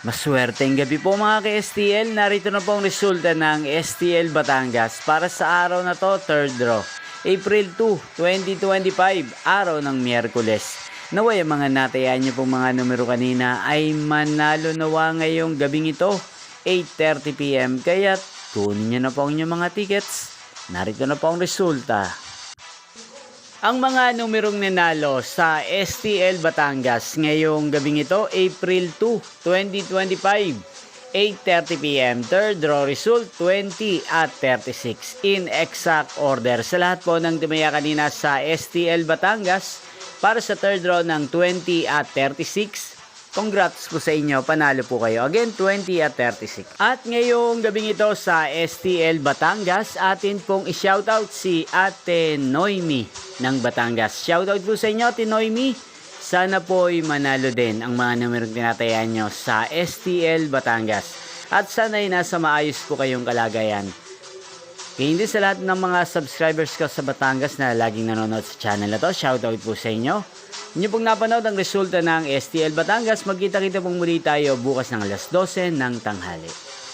Maswerteng gabi po mga ka-STL. Narito na po ang resulta ng STL Batangas para sa araw na to, third draw. April 2, 2025, araw ng Miyerkules. Naway ang mga natayan niyo pong mga numero kanina ay manalo nawa ngayong gabing ito, 8:30 PM. Kaya kunin niyo na po ang inyong mga tickets. Narito na po ang resulta. Ang mga numerong nanalo sa STL Batangas ngayong gabing ito, April 2, 2025, 8:30 PM. Third draw result, 20 at 36. In exact order. Sa lahat po ng timaya kanina sa STL Batangas, para sa third draw ng 20 at 36, congrats po sa inyo, panalo po kayo. Again, 20 at 36. At ngayong gabing ito sa STL Batangas, atin pong i-shoutout si Ate Noemi ng Batangas. Shoutout po sa inyo, Ate Noemi. Sana po ay manalo din ang mga numerong tinatayan nyo sa STL Batangas. At sana ay nasa maayos po kayong kalagayan. Kaya hindi sa lahat ng mga subscribers ko sa Batangas na laging nanonood sa channel na to, shoutout po sa inyo. Inyo pong napanood ang resulta ng STL Batangas. Magkita-kita pong muli tayo bukas ng alas 12 ng tanghali.